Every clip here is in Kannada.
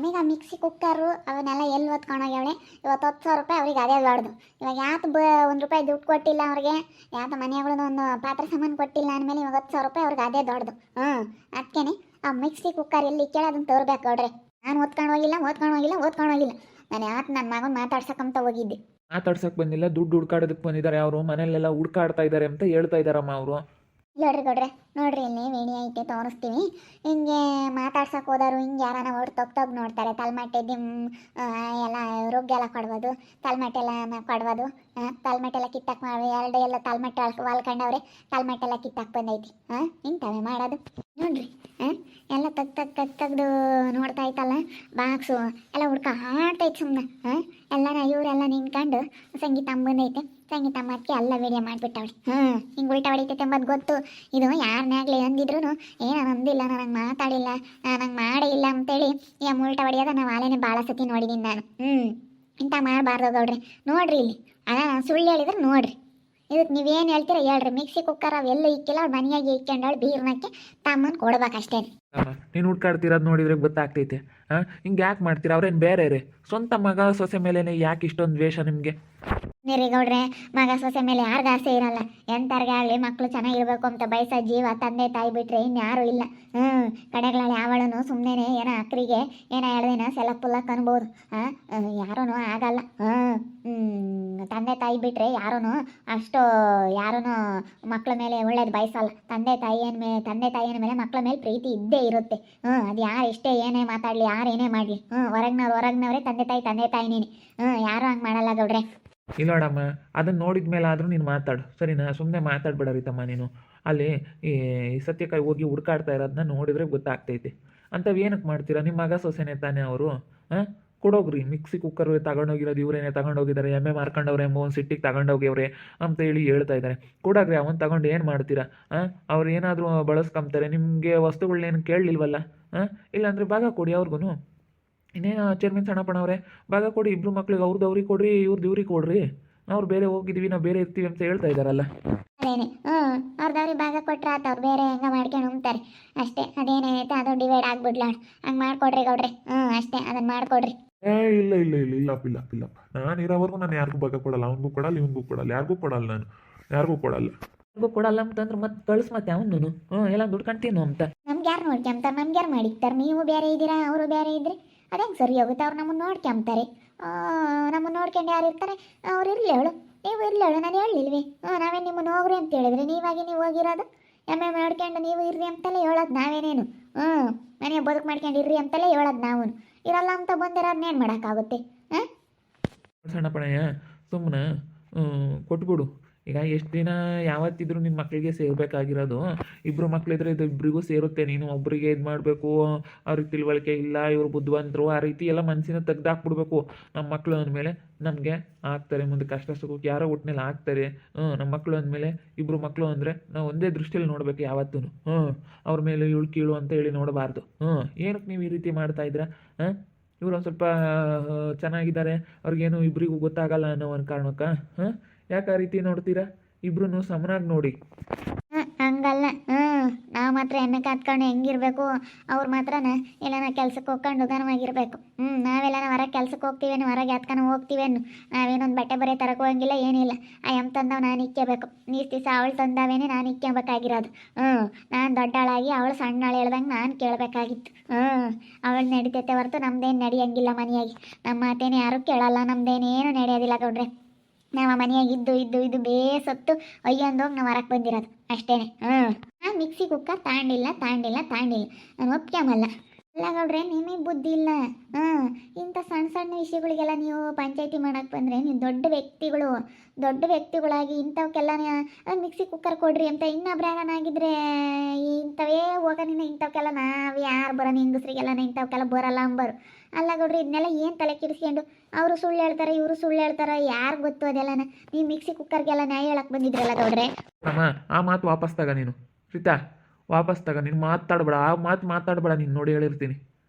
ನಮಗೆ ಆ ಮಿಕ್ಸಿ ಕುಕ್ಕರು ಅವನ್ನೆಲ್ಲ ಎಲ್ಲಿ ಹೊತ್ಕೊಂಡೋಗ್ಯವಳೆ. ಇವತ್ತು 10,000 ರೂಪಾಯಿ ಅವ್ರಿಗೆ ಅದೇ ದೊಡ್ಡದು. ಇವಾಗ ಯಾತು 1 ರೂಪಾಯಿ ದುಡ್ಡು ಕೊಟ್ಟಿಲ್ಲ ಅವ್ರಿಗೆ, ಯಾತ ಮನೆಗಳನ್ನ ಒಂದು ಪಾತ್ರೆ ಸಾಮಾನು ಕೊಟ್ಟಿಲ್ಲ ಅಂದಮೇಲೆ ಇವಾಗ 10,000 ರೂಪಾಯಿ ಅವ್ರಿಗೆ ಅದೇ ದೊಡ್ಡದು. ಅದಕ್ಕೇನೆ ಆ ಮಿಕ್ಸಿ ಕುಕ್ಕರ್ ಎಲ್ಲಿ ಇಕ್ಕೇಳ ಅದನ್ನು ತೋರ್ಬೇಕು ನೋಡ್ರಿ. ನಾನು ಓದ್ಕೊಂಡು ಹೋಗಿಲ್ಲ. ನಾನು ಯಾಕೆ ನನ್ನ ಮಗನ ಮಾತಾಡ್ಸಕ್ಕಂತ ಹೋಗಿದ್ದೆ. ಮಾತಾಡ್ಸಕ್ಕೆ ಬಂದಿಲ್ಲ, ದುಡ್ಡು ಹುಡ್ಕಾಡೋದಕ್ಕೆ ಬಂದಿದ್ದಾರೆ ಅವರು. ಮನೆಯಲ್ಲೆಲ್ಲ ಹುಡ್ಕಾಡ್ತಾ ಇದ್ದಾರೆ ಅಂತ ಹೇಳ್ತಾ ಇದ್ದಾರಮ್ಮ ಅವರು. ನೋಡ್ರಿ ಗೌಡ್ರೆ, ನೋಡ್ರಿ ಇಲ್ಲಿ ವೇಣಿ ಐತೆ ತೋರಿಸ್ತೀವಿ. ಹಿಂಗೆ ಮಾತಾಡ್ಸಕ್ಕೆ ಹೋದವರು ಹಿಂಗೆ ಯಾರನ ಹೊಡ್ ತೊಗ್ತೋಗಿ ನೋಡ್ತಾರೆ. ತಲೆಮಟ್ಟೆ ಎಲ್ಲ ರುಗ್ಗೆಲ್ಲ ಕೊಡ್ಬೋದು, ತಲೆಮಟ್ಟೆಲ್ಲ ಕೊಡ್ಬೋದು. ತಲೆಮಟ್ಟೆಲ್ಲ ಕಿತ್ತಕ್ಕೆ ಮಾಡಿ ಎಲ್ಲ ತಲೆಮಟ್ಟೆ ವಾಲ್ಕೊಂಡವ್ರೆ, ತಲೆಮಟ್ಟೆಲ್ಲ ಕಿತ್ತಕ್ಕೆ ಬಂದೈತಿ. ಇಂಥವೇ ಮಾಡೋದು ನೋಡ್ರಿ. ಎಲ್ಲ ತೆಗ್ದು ನೋಡ್ತಾ ಐತಲ್ಲ ಬಾಕ್ಸು ಎಲ್ಲ ಆಡ್ತೈತೆ ಸುಮ್ಮನೆ. ಎಲ್ಲನ ಇವರೆಲ್ಲ ನಿಂತ್ಕೊಂಡು ಸಂಗೀತ ಬಂದೈತೆ. ಸಂಗೀತ ಅದಕ್ಕೆ ಎಲ್ಲ ವಿಡಿಯೋ ಮಾಡಿಬಿಟ್ಟವಳಿ. ಹಿಂಗೆ ಉಲ್ಟಾ ಹೊಡಿತೈತೆ ಎಂಬುದು ಗೊತ್ತು. ಇದು ಯಾರನ್ನಾಗಲಿ ಅಂದಿದ್ರು ಏನೋ ಅಂದಿಲ್ಲ, ನನಗೆ ಮಾತಾಡಿಲ್ಲ, ನಂಗೆ ಮಾಡೇ ಇಲ್ಲ ಅಂತೇಳಿ ಈ ಉಲ್ಟಾ ಹೊಡಿಯೋದ ನಾವು ಆಲೇನೆ ಭಾಳ ಸತಿ ನೋಡಿದ್ದೀನಿ ನಾನು. ಇಂಥ ಮಾಡಬಾರ್ದು ಗೌಡ್ರಿ. ನೋಡ್ರಿ ಇಲ್ಲಿ ನಾನು ಸುಳ್ಳು ಹೇಳಿದ್ರೆ ನೋಡ್ರಿ. ಇದಕ್ಕೆ ನೀವೇನು ಹೇಳ್ತೀರ ಹೇಳ್ರಿ. ಮಿಕ್ಸಿ ಕುಕ್ಕರ್ ಅವೆಲ್ಲ ಇಕ್ಕಿಲ್ಲ, ಅವ್ಳು ಮನೆಯಾಗೆ ಇಕ್ಕೊಂಡವಳು ಬೀರ್ನಕ್ಕೆ ತಮ್ಮನ್ನು ಕೊಡ್ಬೇಕಷ್ಟೇ. ನೀನು ಹುಡ್ಕಾಡ್ತಿರೋದು ನೋಡಿದ್ರೆ ಗೊತ್ತಾಗ್ತೈತೆ. ಹಿಂಗೆ ಯಾಕೆ ಮಾಡ್ತೀರಾ? ಅವ್ರೇನು ಬೇರೆ ರೇ, ಸ್ವಂತ ಮಗ ಸೊಸೆ ಮೇಲೇ ಯಾಕೆ ಇಷ್ಟೊಂದು ದ್ವೇಷ ನಿಮಗೆ? ನೀರಿ ಗೌಡ್ರೆ, ಮಗ ಸೊಸೆ ಮೇಲೆ ಯಾರಿಗೂ ಆಸೆ ಇರಲ್ಲ. ಎಂಥವ್ರಿಗೆ ಆಗಲಿ ಮಕ್ಕಳು ಚೆನ್ನಾಗಿರ್ಬೇಕು ಅಂತ ಬಯಸೋ ಜೀವ ತಂದೆ ತಾಯಿ ಬಿಟ್ಟರೆ ಇನ್ಯಾರೂ ಇಲ್ಲ. ಕಡೆಗಳಲ್ಲಿ ಯಾವಳನು ಸುಮ್ಮನೆ ಏನೋ ಅಕ್ಕರಿಗೆ ಏನೋ ಹೇಳ್ದೇನ ಸೆಲಪುಲ್ಲಕ್ಕೆ ಅನ್ಬೋದು. ಯಾರೂ ಆಗಲ್ಲ. ತಂದೆ ತಾಯಿ ಬಿಟ್ಟರೆ ಯಾರೂ ಅಷ್ಟು ಯಾರೂ ಮಕ್ಕಳ ಮೇಲೆ ಒಳ್ಳೇದು ಬಯಸಲ್ಲ. ತಂದೆ ತಾಯಿಯ ಮೇಲೆ ಮಕ್ಕಳ ಮೇಲೆ ಪ್ರೀತಿ ಇದ್ದೇ ಇರುತ್ತೆ. ಅದು ಯಾರು ಎಷ್ಟೇ ಏನೇ ಮಾತಾಡಲಿ, ಯಾರು ಏನೇ ಮಾಡಲಿ, ಹೊರಗ್ನವ್ರೆ ತಂದೆ ತಾಯಿನೇನೆ. ಯಾರೂ ಹಂಗೆ ಮಾಡಲ್ಲ ಗೌಡ್ರೆ. ಇಲ್ಲ ನೋಡಮ್ಮ, ಅದನ್ನು ನೋಡಿದ ಮೇಲೆ ಆದರೂ ನೀನು ಮಾತಾಡು, ಸರಿನಾ? ಸುಮ್ಮನೆ ಮಾತಾಡಬೇಡ ರೀತಮ್ಮ ನೀನು. ಅಲ್ಲಿ ಈ ಸತ್ಯಕಾಯಿ ಹೋಗಿ ಹುಡ್ಕಾಡ್ತಾ ಇರೋದನ್ನ ನೋಡಿದರೆ ಗೊತ್ತಾಗ್ತೈತಿ. ಅಂಥವು ಮಾಡ್ತೀರಾ? ನಿಮ್ಮ ಮಗ ಸೊಸೆನೇ ತಾನೇ ಅವರು. ಕೊಡೋಗ್ರಿ ಮಿಕ್ಸಿ ಕುಕ್ಕರ್ ತಗೊಂಡೋಗಿರೋದು ಇವರೇನೆ ತಗೊಂಡೋಗಿದ್ದಾರೆ, ಎಮ್ಮೆ ಮಾರ್ಕೊಂಡವ್ರೆ ಎಂಬ ಒಂದು ಸಿಟ್ಟಿಗೆ ತಗೊಂಡೋಗ್ಯವ್ರೆ ಅಂತ ಹೇಳ್ತಾ ಇದ್ದಾರೆ. ಕೊಡಾಗ್ರಿ, ಅವನು ತಗೊಂಡು ಏನು ಮಾಡ್ತೀರಾ? ಅವ್ರು ಏನಾದರೂ ಬಳಸ್ಕೊಂತಾರೆ, ನಿಮಗೆ ವಸ್ತುಗಳನ್ನೇನು ಕೇಳಲಿಲ್ವಲ್ಲ. ಇಲ್ಲಾಂದರೆ ಭಾಗ ಕೊಡಿ ಅವ್ರಿಗೂ. ಇನ್ನೇನು ಚೇರ್ಮನ್ ಸಣ್ಣಪ್ಪನವ್ರೆ, ಭಾಗ ಕೊಡಿ ಇಬ್ಬರು ಮಕ್ಳಿಗೆ. ಅವ್ರಿಗೆ ಕೊಡ್ರಿ, ಇವ್ರಿಗೆ ಕೊಡ್ರಿ. ಅವ್ರು ಬೇರೆ ಹೋಗಿದ್ದೀವಿ, ನಾವು ಬೇರೆ ಇರ್ತೀವಿ ಅಂತ ಹೇಳ್ತಾ ಇದ್ದಾರಲ್ಲ. ಅದೇನೆ ಅವ್ರದವ್ರಿಗೆ ಭಾಗ ಕೊಟ್ರೆ ಆತ, ಅವ್ರು ಬೇರೆ ಹೆಂಗೆ ಮಾಡ್ಕೊಂಡು ಉಣ್ತಾರೆ ಅಷ್ಟೇ. ಅದೇನೇನೈತೆ ಅದು ಡಿವೈಡ್ ಆಗ್ಬಿಡ್ಲಾಣ. ಹಂಗೆ ಮಾಡ್ಕೊಡ್ರಿ ಗೌಡ್ರಿ. ಅಷ್ಟೇ, ಅದನ್ನು ಮಾಡಿಕೊಡ್ರಿ. ಇಲ್ಲ. ನಾನು ಇರೋವರೆಗೂ ನಾನು ಯಾರಿಗೂ ಭಾಗ ಕೊಡಲ್ಲ. ಅವನಿಗೂ ಕೊಡಲ್ಲ, ಇವನಿಗೂ ಕೊಡಲ್ಲ, ಯಾರಿಗೂ ಕೊಡಲ್ಲ. ನಾನು ಯಾರಿಗೂ ಕೊಡಲ್ಲ. ಕೊಡಲ್ಲ ಅಂತಂದ್ರೆ ಮತ್ತೆ ಕಳಿಸ್ ಮತ್ತೆ ಅವನು ಎಲ್ಲ ದುಡ್ಕೊಂತೀನೋ ಅಂತ. ನಮ್ಗೆ ಯಾರು ನೋಡ್ಕೊಂತಾರೆ? ನಮ್ಗೆ ಯಾರು ಮಾಡಿಕ್ತಾರೆ? ನೀವು ಬೇರೆ ಇದ್ದೀರಾ, ಅವರು ಬೇರೆ ಇದ್ರಿ, ಅದೇಂಗೆ ಸರಿ ಹೋಗುತ್ತೆ? ಅವ್ರು ನಮ್ಮನ್ನು ನೋಡ್ಕೊಂತಾರೆ. ನಮ್ಮನ್ನು ನೋಡ್ಕೊಂಡು ಯಾರು ಇರ್ತಾರೆ? ಅವ್ರು ಇರಲಿ ಹೇಳು, ನೀವು ಇರಲಿ ಹೇಳು. ನಾನು ಹೇಳಿಲ್ವಿ ನಾವೇನು ನಿಮ್ಮನ್ನು ಹೋಗ್ರಿ ಅಂತ ಹೇಳಿದ್ರಿ? ನೀವು ಹೋಗಿರೋದು ಎಮ್ಮೆ ಮಾಡ್ಕೊಂಡು ನೀವು ಇರ್ರಿ ಅಂತಲೇ ಹೇಳೋದು ನಾವೇನೇನು. ಮನೆ ಬದುಕು ಮಾಡ್ಕೊಂಡು ಇರ್ರಿ ಅಂತಲೇ ಹೇಳೋದು ನಾವು. ಇರಲ್ಲ ಅಂತ ಬಂದಿರೋದನ್ನೇನು ಮಾಡೋಕ್ಕಾಗುತ್ತೆ? ಸಣ್ಣಪ್ಪಣಯ್ಯ ಸುಮ್ಮನೆ ಕೊಟ್ಬಿಡು. ಈಗ ಎಷ್ಟು ದಿನ ಯಾವತ್ತಿದ್ರು ನಿನ್ನ ಮಕ್ಕಳಿಗೆ ಸೇರಬೇಕಾಗಿರೋದು. ಇಬ್ಬರು ಮಕ್ಕಳಿದ್ರೆ ಇದು ಇಬ್ಬರಿಗೂ ಸೇರುತ್ತೆ. ನೀನು ಒಬ್ಬರಿಗೆ ಇದು ಮಾಡಬೇಕು, ಅವ್ರಿಗೆ ತಿಳುವಳಿಕೆ ಇಲ್ಲ, ಇವರು ಬುದ್ಧಿವಂತರು, ಆ ರೀತಿ ಎಲ್ಲ ಮನಸ್ಸಿನ ತೆಗ್ದಾಕ್ಬಿಡ್ಬೇಕು. ನಮ್ಮ ಮಕ್ಕಳು ಅಂದಮೇಲೆ ನಮಗೆ ಆಗ್ತಾರೆ, ಮುಂದೆ ಕಷ್ಟ ಸುಖಕ್ಕೆ ಯಾರೋ ಒಟ್ಟಿನಲ್ಲಿ ಆಗ್ತಾರೆ. ನಮ್ಮ ಮಕ್ಕಳು ಅಂದಮೇಲೆ ಇಬ್ಬರು ಮಕ್ಕಳು ಅಂದರೆ ನಾವು ಒಂದೇ ದೃಷ್ಟಿಯಲ್ಲಿ ನೋಡಬೇಕು ಯಾವತ್ತೂ. ಅವ್ರ ಮೇಲೆ ಇವಳು ಕೀಳು ಅಂತ ಹೇಳಿ ನೋಡಬಾರ್ದು. ಏನಕ್ಕೆ ನೀವು ಈ ರೀತಿ ಮಾಡ್ತಾಯಿದ್ದೀರಾ? ಇವರು ಒಂದು ಸ್ವಲ್ಪ ಚೆನ್ನಾಗಿದ್ದಾರೆ, ಅವ್ರಿಗೇನು ಇಬ್ಬರಿಗೂ ಗೊತ್ತಾಗಲ್ಲ ಅನ್ನೋ ಒಂದು ಕಾರಣಕ್ಕೆ ಯಾಕೆ ಆ ರೀತಿ ನೋಡ್ತೀರಾ? ಇಬ್ರು ಸಮನಾಗಿ ನೋಡಿ. ಹಂಗಲ್ಲ. ನಾವು ಮಾತ್ರ ಎಣ್ಣೆ ಕಾತ್ಕೊಂಡು ಹೆಂಗಿರ್ಬೇಕು, ಅವ್ರು ಮಾತ್ರ ಎಲ್ಲನ ಕೆಲ್ಸಕ್ಕೆ ಹೋಗ್ಕೊಂಡು ಘನವಾಗಿರ್ಬೇಕು. ನಾವೆಲ್ಲ ಹೊರಗೆ ಕೆಲ್ಸಕ್ಕೆ ಹೋಗ್ತೀವೇನು, ಹೊರಗೆ ಎತ್ಕೊಂಡು ಹೋಗ್ತೀವೇನು? ನಾವೇನೊಂದು ಬಟ್ಟೆ ಬರೀ ತರಕ್ಕೆ ಹೋಗಿಲ್ಲ, ಏನಿಲ್ಲ. ಆ ಎಮ್ ತಂದವ್ ನಾನು ಇಕ್ಕಬೇಕು. ನೀರು ದಿವಸ ಅವಳು ತಂದವೇನೆ ನಾನು ಇಕ್ಕಬೇಕಾಗಿರೋದು. ನಾನು ದೊಡ್ಡಾಳಾಗಿ ಅವಳು ಸಣ್ಣಾಳು ಹೇಳ್ದಂಗೆ ನಾನು ಕೇಳಬೇಕಾಗಿತ್ತು. ಅವಳು ನಡೀತೈತೆ ಹೊರತು ನಮ್ದೇನು ನಡೆಯಂಗಿಲ್ಲ ಮನೆಯಾಗಿ. ನಮ್ಮ ಮಾತೇನು ಯಾರೂ ಕೇಳಲ್ಲ, ನಮ್ದೇನೇನು ನಡೆಯೋದಿಲ್ಲ ಗೌಡ್ರೆ. ನಾವು ಮನೆಯಾಗಿ ಇದ್ದು ಬೇಸತ್ತು ಅಯ್ಯಂದೋಗಿ ನಾವು ಹೊರಕ್ಕೆ ಬಂದಿರೋದು ಅಷ್ಟೇ. ನಾನು ಮಿಕ್ಸಿ ಕುಕ್ಕರ್ ತಾಂಡಿಲ್ಲ. ನಾನು ಒಪ್ಕೊಂಬಲ್ಲ. ಅಲ್ಲ ಗೌಡ್ರೆ, ನಿಮಗೆ ಬುದ್ಧಿ ಇಲ್ಲ. ಇಂಥ ಸಣ್ಣ ವಿಷಯಗಳಿಗೆಲ್ಲ ನೀವು ಪಂಚಾಯಿತಿ ಮಾಡೋಕ್ಕೆ ಬಂದರೆ ನೀವು ದೊಡ್ಡ ವ್ಯಕ್ತಿಗಳಾಗಿ ಇಂಥವಕ್ಕೆಲ್ಲ ಮಿಕ್ಸಿ ಕುಕ್ಕರ್ ಕೊಡ್ರಿ ಅಂತ ಇನ್ನೊಬ್ರಾಗನಾಗಿದ್ರೆ ಇಂಥವೇ ಹೋಗೋನಿನ್ನ ಇಂಥವಕ್ಕೆಲ್ಲ ನಾವು ಯಾರು ಬರೋಣ, ಹೆಂಗಸ್ರಿಗೆಲ್ಲ ಇಂಥವಕ್ಕೆಲ್ಲ ಬರಲ್ಲ ಅಂಬರು. ಅಲ್ಲ ಗೌಡ್ರಿ, ಇದನ್ನೆಲ್ಲ ಏನು ತಲೆ ಕೆಡಿಸ್ಕೊಂಡು ಅವರು ಸುಳ್ಳು ಹೇಳ್ತಾರೆ, ಇವರು ಸುಳ್ಳು ಹೇಳ್ತಾರೆ, ಯಾರು ಗೊತ್ತು ಅದೆಲ್ಲನ? ನೀವು ಮಿಕ್ಸಿ ಕುಕ್ಕರ್ಗೆಲ್ಲ ನ್ಯಾಯ ಹೇಳಕ್ಕೆ ಬಂದಿದ್ರಲ್ಲ ಗೌಡ್ರೆ. ಅಮ್ಮ, ಆ ಮಾತು ವಾಪಸ್ ತಗ ನೀನು. ರೀತಾ, ವಾಪಸ್ ತಗ. ನೀನು ಮಾತಾಡಬೇಡ, ಆ ಮಾತು ಮಾತಾಡಬೇಡ. ನೀನು ನೋಡಿ ಹೇಳಿರ್ತೀನಿ.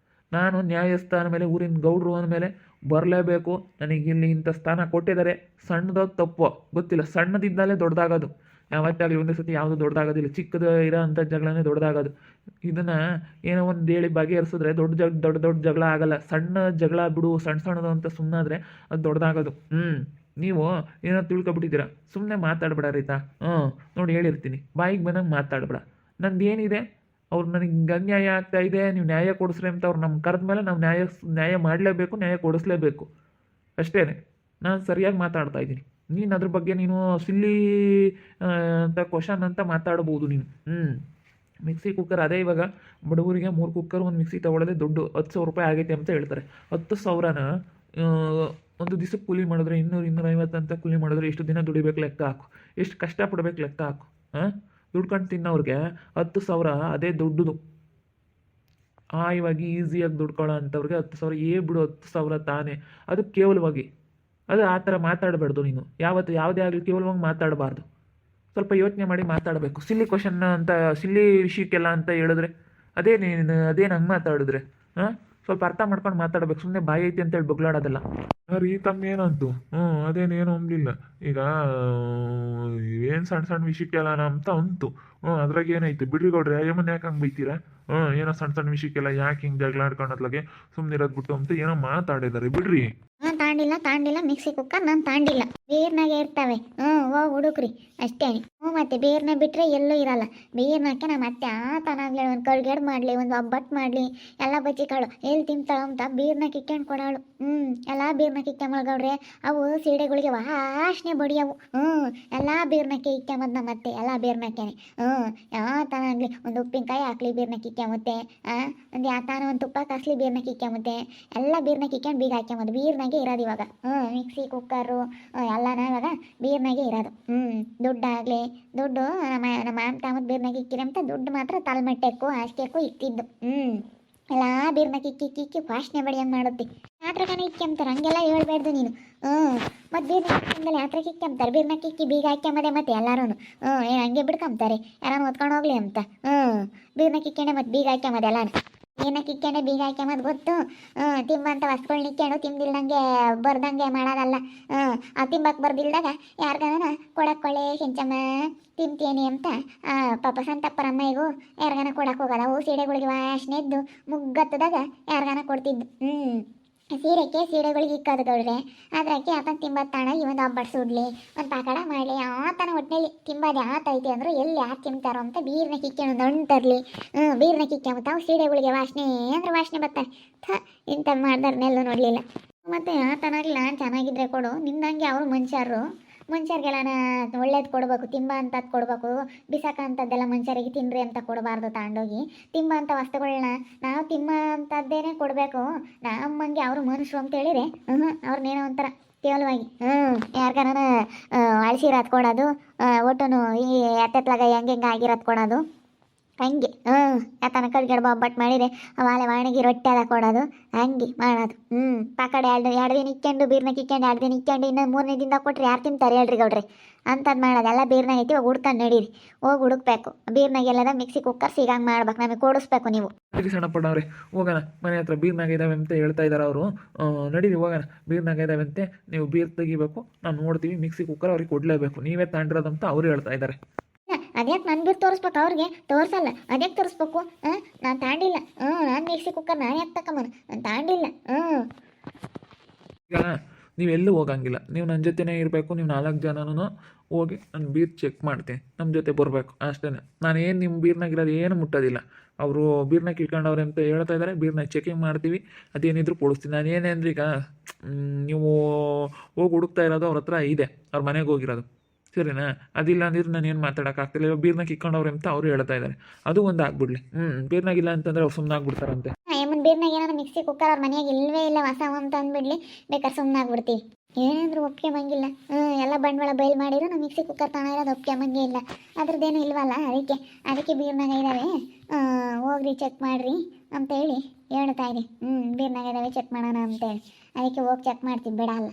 ನಾನು ನ್ಯಾಯಸ್ಥಾನ ಮೇಲೆ ಊರಿನ ಗೌಡ್ರು ಅಂದಮೇಲೆ ಬರಲೇಬೇಕು. ನನಗೆ ಇಲ್ಲಿ ಇಂಥ ಸ್ಥಾನ ಕೊಟ್ಟಿದ್ದಾರೆ. ಸಣ್ಣದಾಗಿ ತಪ್ಪು ಗೊತ್ತಿಲ್ಲ, ಸಣ್ಣದಿದ್ದಾಲೇ ದೊಡ್ಡದಾಗೋದು. ಯಾವತ್ತಾಗಲಿ ಒಂದೇ ಸತಿ ಯಾವುದು ದೊಡ್ಡದಾಗೋದಿಲ್ಲ, ಚಿಕ್ಕದು ಇರೋ ಅಂಥ ಜಗಳನೇ ದೊಡ್ಡದಾಗೋದು. ಇದನ್ನು ಏನೋ ಒಂದು ಹೇಳಿ ಬಗೆಹರಿಸಿದ್ರೆ ದೊಡ್ಡ ದೊಡ್ಡ ಜಗಳ ಆಗಲ್ಲ. ಸಣ್ಣ ಜಗಳ ಬಿಡು, ಸಣ್ಣದು ಅಂತ ಸುಮ್ಮನಾದ್ರೆ ಅದು ದೊಡ್ಡದಾಗೋದು. ನೀವು ಏನೋ ತಿಳ್ಕೊಬಿಟ್ಟಿದ್ದೀರಾ, ಸುಮ್ಮನೆ ಮಾತಾಡಬೇಡ ರೈತಾ. ನೋಡಿ ಹೇಳಿರ್ತೀನಿ, ಬಾಯಿಗೆ ಬಂದಂಗೆ ಮಾತಾಡಬೇಡ. ನಂದು ಏನಿದೆ, ಅವ್ರು ನನಗೆ ಅನ್ಯಾಯ ಆಗ್ತಾ ಇದೆ, ನೀವು ನ್ಯಾಯ ಕೊಡಿಸ್ರಿ ಅಂತ ಅವ್ರು ನಮ್ಮ ಕರೆದ ಮೇಲೆ ನಾವು ನ್ಯಾಯ ಮಾಡಲೇಬೇಕು, ನ್ಯಾಯ ಕೊಡಿಸ್ಲೇಬೇಕು. ಅಷ್ಟೇ. ನಾನು ಸರಿಯಾಗಿ ಮಾತಾಡ್ತಾ ಇದ್ದೀನಿ. ನೀನು ಅದ್ರ ಬಗ್ಗೆ ನೀನು ಸಿಲ್ಲಿ ಅಂತ ಕ್ವಶನ್ ಅಂತ ಮಾತಾಡ್ಬೋದು ನೀನು. ಮಿಕ್ಸಿ ಕುಕ್ಕರ್ ಅದೇ ಇವಾಗ ಬಡವರಿಗೆ 3 ಕುಕ್ಕರ್ ಒಂದು ಮಿಕ್ಸಿ ತೊಗೊಳ್ಳೋದೇ ದುಡ್ಡು 10,000 ರೂಪಾಯಿ ಆಗೈತೆ ಅಂತ ಹೇಳ್ತಾರೆ. 10,000ನ ಒಂದು ದಿವಸಕ್ಕೆ ಕೂಲಿ ಮಾಡಿದ್ರೆ 200-250 ಅಂತ ಕೂಲಿ ಮಾಡಿದ್ರೆ ಎಷ್ಟು ದಿನ ದುಡಿಬೇಕು ಲೆಕ್ಕ ಹಾಕು, ಎಷ್ಟು ಕಷ್ಟಪಡ್ಬೇಕು ಲೆಕ್ಕ ಹಾಕು. ದುಡ್ಕೊಂಡು ತಿನ್ನೋರಿಗೆ 10,000 ಅದೇ ದುಡ್ಡುದು. ಇವಾಗ ಈಸಿಯಾಗಿ ದುಡ್ಕೊಳ್ಳೋ ಅಂಥವ್ರಿಗೆ 10,000 ಬಿಡು, 10,000 ತಾನೇ. ಅದು ಕೇವಲವಾಗಿ, ಅದು ಆ ಥರ ಮಾತಾಡಬಾರ್ದು ನೀನು. ಯಾವುದೇ ಆಗಲಿ ಕೇವಲವಾಗಿ ಮಾತಾಡಬಾರ್ದು. ಸ್ವಲ್ಪ ಯೋಚನೆ ಮಾಡಿ ಮಾತಾಡಬೇಕು. ಸಿಲ್ಲಿ ಕ್ವಶನ್ನ ಅಂತ, ಸಿಲ್ಲಿ ವಿಷಯಕ್ಕೆಲ್ಲ ಅಂತ ಹೇಳಿದ್ರೆ ಅದೇನು ಹಂಗೆ ಮಾತಾಡಿದ್ರೆ ಸ್ವಲ್ಪ ಅರ್ಥ ಮಾಡ್ಕೊಂಡು ಮಾತಾಡ್ಬೇಕು. ಸುಮ್ಮನೆ ಬಾಯಿ ಐತಿ ಅಂತೇಳಿ ಬೊಗ್ಲಾಡೋದಲ್ಲ. ರೀ ತಮ್ಮ ಏನಂತು ಅದೇನೇನು ಅಂಬಲಿಲ್ಲ. ಈಗ ಏನು ಸಣ್ಣ ವಿಷಯಕ್ಕೆಲ್ಲ ಅಂತ ಅಂತು. ಅದ್ರಾಗ ಏನೈತಿ ಬಿಡ್ರಿ ಗೌಡ್ರಿ, ಅಯ್ಯಮ್ಮನ ಯಾಕೆ ಹಂಗೆ ಬೈತೀರಾ? ಏನೋ ಸಣ್ಣ ವಿಷಯಕ್ಕೆಲ್ಲ ಯಾಕೆ ಹಿಂಗೆ ಜಗಳ ಆಡ್ಕೊಂಡತ್ಲಾಗೆ ಸುಮ್ಮನೆ ಇರೋದು ಬಿಟ್ಟು ಅಂತ ಏನೋ ಮಾತಾಡಿದಾರೆ ಬಿಡ್ರಿ. ತಾಂಡಿಲ್ಲ ಮಿಕ್ಸಿ ಕುಕ್ಕರ್ ನಾನು ತಾಂಡಿಲ್ಲ. ಬೇರ್ನಾಗೆ ಇರ್ತವೆ. ಹೋಗಿ ಹುಡುಕ್ರಿ ಅಷ್ಟೇ. ಮತ್ತೆ ಬೇರ್ನ ಬಿಟ್ಟರೆ ಎಲ್ಲೂ ಇರಲ್ಲ. ಬೇರ್ನಕ್ಕೆ ನಮ್ಮ ಅತ್ತೆ ಆತನಾಗ್ಲಿ ಒಂದು ಕಳ್ಗೆಡ್ ಮಾಡಲಿ, ಒಂದು ಒಬ್ಬಟ್ಟು ಮಾಡಲಿ, ಎಲ್ಲ ಬಚ್ಚಿಕಾಳು ಎಲ್ಲಿ ತಿಂತಾಳ ಅಂತ ಬೇರ್ನ ಕಿಕ್ಕೊಂಡು ಕೊಡಾಳು. ಎಲ್ಲ ಬೇರ್ನ ಕಿಕ್ಕೊಂಬಳ್ಗವ್ರೆ. ಅವು ಸೀಡೆಗಳಿಗೆ ವಾಸನೆ ಬಡಿಯವು. ಎಲ್ಲ ಬೇರ್ನಕ್ಕೆ ಇಕ್ಕೊಂಬದ್ ನಮ್ಮ ಅತ್ತೆ, ಎಲ್ಲ ಬೇರ್ನಕ್ಕೆನೆ. ಯಾತನಾಗ್ಲಿ ಒಂದು ಉಪ್ಪಿನಕಾಯಿ ಹಾಕ್ಲಿ ಬೇರ್ನ ಕಿಕ್ಕೊಂಬತ್ತೆ, ಒಂದು ಯಾತಾನ ಒಂದು ತುಪ್ಪ ಕಾಸ್ಲಿ ಬೇರ್ನ ಕಿಕ್ಕೊಂಬತ್ತೆ, ಎಲ್ಲ ಬೇರ್ನ ಕಿಕ್ಕೊಂಡು ಬೀಗ ಹಾಕ್ಕೊಂಬದು. ಬೀರ್ನಾಗೆ ಇರೋದು ಇವಾಗ. ಮಿಕ್ಸಿ ಕುಕ್ಕರು ಎಲ್ಲನ ಇವಾಗ ಬೀರ್ನಾಗೆ ಇರೋದು. ದುಡ್ಡು ನಮ್ಮ ತಾಮದ್ ಬೀರ್ನಾಗ ಇಕ್ಕಿರಿ ಅಂತ ದುಡ್ಡು ಮಾತ್ರ ತಲೆಮಟ್ಟಕ್ಕೂ ಹಾಸ್ಗೆಕ್ಕೂ ಇಕ್ತಿದ್ದು. ಎಲ್ಲ ಬೀರ್ನ ಕಿಕ್ಕಿ ವಾಸನೆ ಬಡಿಯಂಗೆ ಮಾಡುತ್ತೆ. ಯಾತ್ರಕನೇ ಇಕ್ಕೊಂತಾರೆ, ಹಂಗೆಲ್ಲ ಹೇಳ್ಬೇಡ್ದು ನೀನು. ಮತ್ತು ಬೀರ್ನ ಕಿಕ್ಕಿಂದಲೇ ಯಾತ್ರ ಕಿಕ್ಕೊಂತಾರೆ. ಬೀರ್ನ ಕಿಕ್ಕಿ ಬೀಗ ಹಾಕ್ಕೊಂಬದೆ ಮತ್ತೆ ಎಲ್ಲರೂ ಏನು ಹಂಗೆ ಬಿಡ್ಕೊಂತಾರೆ, ಯಾರನ್ನು ಹೊತ್ಕೊಂಡು ಹೋಗ್ಲಿ ಅಂತ. ಬೀರ್ನ ಕಿಕ್ಕೊಂಡೆ ಮತ್ತು ಬೀಗ ಹಾಕ್ಕೊಂಬದೆ ಎಲ್ಲಾನು. ಏನ ಕಿಕ್ಕೊಂಡೆ ಬೀಗ ಹಾಕ್ಕೊಂಬದು ಗೊತ್ತು. ತಿಂಬಂತ ವಸ್ತುಗಳು ನಿಕ್ಕೊಂಡು ತಿಂದಿಲ್ದಂಗೆ ಬರ್ದಂಗೆ ಮಾಡೋದಲ್ಲ. ಆ ತಿಂಬಕ್ಕೆ ಬರ್ದಿಲ್ದಾಗ ಯಾರಿಗಾನ ಕೊಡಕ್ಕೊಳ್ಳೆ ಕೆಂಚಮ್ಮ ತಿಂತೇನೆ ಅಂತ ಪಾಪ ಸಂತಪ್ಪರಮ್ಮಗೂ ಯಾರಿಗಾನ ಕೊಡಕ್ಕೆ ಹೋಗಲ್ಲ. ಅವು ಸೀಡೆಗಳಿಗೆ ವಾಸನೆ ಎದ್ದು ಮುಗ್ಗತ್ತದಾಗ ಯಾರಿಗಾನ ಕೊಡ್ತಿದ್ದು. ಸೀಡೆಗಳಿಗೆ ಇಕ್ಕೋದು ಗೌಡ್ರೆ. ಅದ್ರಾಕೆ ಆತನ ತಿಂಬತ್ತಾಣ ಇವೊಂದು ಒಬ್ಬಟ್ಟು ಸುಡ್ಲಿ, ಒಂದು ಪಾಕಡ ಮಾಡಲಿ, ಆತನ ಹೊಟ್ಟೆಲಿ ತಿಂಬದು ಯಾತೈತಿ ಅಂದ್ರೆ ಎಲ್ಲಿ ಯಾರು ತಿಂತಾರೋ ಅಂತ ಬೀರ್ನ ಕಿಕ್ಕೊಂಡು ಹಣ್ಣು ತರಲಿ. ಬೀರ್ನ ಕಿಕ್ಕೊಂಬತ್ತ ಅವು ಸೀಡೆಗಳಿಗೆ ವಾಸನೆ ಅಂದ್ರೆ ವಾಸನೆ ಬರ್ತಾರೆ. ಇಂಥ ಮಾಡ್ದಾರನ್ನೆಲ್ಲೂ ನೋಡಲಿಲ್ಲ. ಮತ್ತು ಆತನಾಗಲಿ ನಾನು ಚೆನ್ನಾಗಿದ್ರೆ ಕೊಡು, ನಿನ್ನಂಗೆ ಅವರು ಮನುಷ್ಯರಿಗೆಲ್ಲ ಒಳ್ಳೇದು ಕೊಡಬೇಕು, ತಿಂಬ ಅಂತದ್ದು ಕೊಡಬೇಕು. ಬಿಸಾಕ ಅಂಥದ್ದೆಲ್ಲ ಮನುಷ್ಯರಿಗೆ ತಿನ್ನಿರಿ ಅಂತ ಕೊಡಬಾರ್ದು. ತಗೊಂಡೋಗಿ ತಿಂಬ ಅಂಥ ವಸ್ತುಗಳನ್ನ ನಾವು ತಿಂಬ ಅಂಥದ್ದೇನೆ ಕೊಡಬೇಕು. ನಮ್ಮಂಗೆ ಅವರು ಮನುಷ್ಯರು ಅಂತ ಹೇಳಿದ್ರೆ ಅವ್ರನ್ನೇನೋ ಒಂಥರ ಕೇವಲವಾಗಿ ಯಾರಿಗಾನ ಅಳಿಸಿರೋದು ಕೊಡೋದು, ಒಟ್ಟು ಈ ಎತ್ತೆತ್ಲಾಗ ಹೆಂಗೆ ಆಗಿರೋದು ಕೊಡೋದು, ಹಂಗೆ ಯಾತನ ಕಡ್ಗೆಡ್ಬ ಒಬ್ಬಟ್ಟು ಮಾಡಿದರೆ ವಾಳೆ ವಾಣಿಗೆ ರೊಟ್ಟಿ ಅದ ಕೊಡೋದು, ಹಂಗೆ ಮಾಡೋದು. ಪಾಕಡೆ ಎರಡು ದಿನ ಇಕ್ಕೊಂಡು ಬೀರ್ನ ಕಿಕ್ಕೊಂಡು 2 ದಿನ ಇಕ್ಕೊಂಡು ಇನ್ನೊಂದು 3ನೇ ದಿನದಾಗ ಕೊಟ್ರೆ ಯಾರು ತಿಂತಾರೆ ಹೇಳ್ರಿ ಗೌಡ್ರಿ? ಅಂಥದ್ದು ಮಾಡೋದು. ಎಲ್ಲ ಬೀರ್ನಾಗ ಐತಿ, ಹೋಗಿ ಹುಡ್ಕೊಂಡು ನಡೀರಿ. ಹೋಗಿ ಹುಡುಕ್ಬೇಕು ಬೀರ್ನಾಗೆಲ್ಲದ ಮಿಕ್ಸಿ ಕುಕ್ಕರ್ ಸಿಗಂಗೆ ಮಾಡ್ಬೇಕು, ನಮಗೆ ಕೊಡಿಸ್ಬೇಕು ನೀವು. ಸಣ್ಣ ಪಡವ್ರೆ ಹೋಗೋಣ, ಮನೆ ಹತ್ರ ಬೀರ್ನಾಗ ಇದ್ದಾವೆ ಅಂತ ಹೇಳ್ತಾ ಇದ್ದಾರೆ ಅವರು. ನಡೀರಿ ಹೋಗೋಣ, ಬೀರ್ನಾಗ ಇದ್ದಾವೆ ಅಂತೆ, ನೀವು ಬೀರ್ ತೆಗಿಬೇಕು, ನಾವು ನೋಡ್ತೀವಿ. ಮಿಕ್ಸಿ ಕುಕ್ಕರ್ ಅವ್ರಿಗೆ ಕೊಡಲೇಬೇಕು, ನೀವೇ ತಾಂಡಿರೋದಂತ ಅವ್ರು ಹೇಳ್ತಾ ಇದ್ದಾರೆ. ಅದ್ಯಾಕೆ ನನ್ನ ಬೀರ್ ತೋರಿಸ್ಬೇಕು? ಅವ್ರಿಗೆ ತೋರಿಸಲ್ಲ, ಅದ್ಯಾಕೆ ತೋರಿಸ್ಬೇಕು? ನಾನು ತಾಂಡಿಲ್ಲ. ನಾನು ಮಿಕ್ಸಿ ಕುಕ್ಕರ್ ನಾನು ಯಾಕೆ ತಗೊಂಬನ? ನಾನು ತಾಂಡಿಲ್ಲ. ಈಗ ನೀವೆಲ್ಲೂ ಹೋಗಂಗಿಲ್ಲ, ನೀವು ನನ್ನ ಜೊತೆನೇ ಇರಬೇಕು. ನೀವು 4 ಜನನೂ ಹೋಗಿ ನಾನು ಬೀರ್ ಚೆಕ್ ಮಾಡ್ತೀನಿ, ನಮ್ಮ ಜೊತೆ ಬರಬೇಕು ಅಷ್ಟೇ. ನಾನೇನು ನಿಮ್ಮ ಬೀರ್ನಾಗಿರೋದು ಏನು ಮುಟ್ಟೋದಿಲ್ಲ. ಅವರು ಬೀರ್ನಾಗ ಇಟ್ಕೊಂಡವ್ರೆ ಅಂತ ಹೇಳ್ತಾ ಇದ್ದಾರೆ, ಬೀರ್ನಾಗ ಚೆಕಿಂಗ್ ಮಾಡ್ತೀವಿ, ಅದೇನಿದ್ರು ಕೊಡಿಸ್ತೀನಿ. ನಾನು ಏನೇಂದ್ರೆ ಈಗ ನೀವು ಹೋಗಿ ಹುಡುಕ್ತಾ ಇರೋದು ಅವ್ರ ಹತ್ರ ಇದೆ, ಅವ್ರ ಮನೆಗೆ ಹೋಗಿರೋದು, ಸರಿನಾ? ಅದಿಲ್ಲ ಅಂದಿದ್ರೆ ನಾನು ಏನು ಮಾತಾಡೋಕ್ಕಾಗ್ತಿಲ್ಲ. ಇವಾಗ ಬೀರ್ನಾಗ ಇಕ್ಕೊಂಡವ್ರೆ ಅಂತ ಅವರು ಹೇಳ್ತಾ ಇದ್ದಾರೆ, ಅದು ಒಂದು ಆಗ್ಬಿಡ್ಲಿ. ಬೀರ್ನಾಗಿಲ್ಲ ಅಂತಂದ್ರೆ ಅವ್ರು ಸುಮ್ಮನೆ ಆಗ್ಬಿಡ್ತಾರಂತೆ. ಏಮನ್ ಬೀರ್ನಾಗ ಏನಾದ್ರು ಮಿಕ್ಸಿ ಕುಕ್ಕರ್ ಅವ್ರ ಮನೆಯಾಗ ಇಲ್ಲವೇ ಇಲ್ಲ ಹೊಸ ಅಂತ ಅಂದ್ಬಿಡ್ಲಿ, ಬೇಕಾದ್ರೆ ಸುಮ್ಮನೆ ಆಗ್ಬಿಡ್ತೀವಿ. ಏನಾದರೂ ಒಪ್ಪಿಗೆ ಮಂಗಿಲ್ಲ. ಎಲ್ಲ ಬಂಡವಾಳ ಬಯಲು ಮಾಡಿದ್ರು ನಾವು ಮಿಕ್ಸಿ ಕುಕ್ಕರ್ ತಾಣ ಇರೋದು ಒಪ್ಪಿಗೆ ಮಂಗೆ ಇಲ್ಲ. ಅದ್ರದ್ದೇನು ಇಲ್ವಲ್ಲ, ಅದಕ್ಕೆ ಬೀರ್ನಾಗ ಇದ್ದಾವೆ, ಹೋಗ್ರಿ ಚೆಕ್ ಮಾಡಿರಿ ಅಂತೇಳಿ ಹೇಳ್ತಾ ಇದೆ. ಬೀರ್ನಾಗ ಇದ್ದಾವೆ ಚೆಕ್ ಮಾಡೋಣ ಅಂತೇಳಿ ಅದಕ್ಕೆ ಹೋಗಿ ಚೆಕ್ ಮಾಡ್ತೀವಿ, ಬಿಡಲ್ಲ.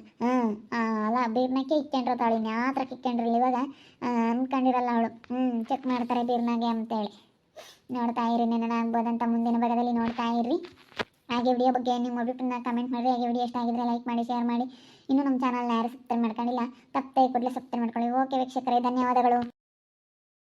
ಅಲ್ಲ ಬೀರ್ನಾಗೆ ಇಕ್ಕೊಂಡಿರ್ತಾಳೆ, ಇನ್ಯಾತ್ರ ಇಕ್ಕೊಂಡಿರಲ್ಲ ಇವಾಗ ಅಂದ್ಕೊಂಡಿರಲ್ಲ ಅವಳು. ಚೆಕ್ ಮಾಡ್ತಾರೆ ಬೀರ್ನಾಗೆ ಅಂತೇಳಿ ನೋಡ್ತಾ ಇರಿ. ನೆನೆ ಆಗ್ಬೋದಂತ ಮುಂದಿನ ಭಾಗದಲ್ಲಿ ನೋಡ್ತಾ ಇರ್ರಿ. ಹಾಗೆ ವಿಡಿಯೋ ಬಗ್ಗೆ ನಿಮ್ಮ ಅಭಿಪ್ರಾಯ ಕಮೆಂಟ್ ಮಾಡಿರಿ. ಹಾಗೆ ವಿಡಿಯೋ ಇಷ್ಟ ಆಗಿದ್ರೆ ಲೈಕ್ ಮಾಡಿ, ಶೇರ್ ಮಾಡಿ. ಇನ್ನೂ ನಮ್ಮ ಚಾನಲ್ನ ಯಾರು ಸಬ್ಸ್ಕ್ರೈಬ್ ಮಾಡ್ಕೊಂಡಿಲ್ಲ, ತಪ್ಪದೆ ಕೂಡಲೇ ಸಬ್ಸ್ಕ್ರೈಬ್ ಮಾಡ್ಕೊಳ್ಳಿ. ಓಕೆ ವೀಕ್ಷಕರೇ, ಧನ್ಯವಾದಗಳು.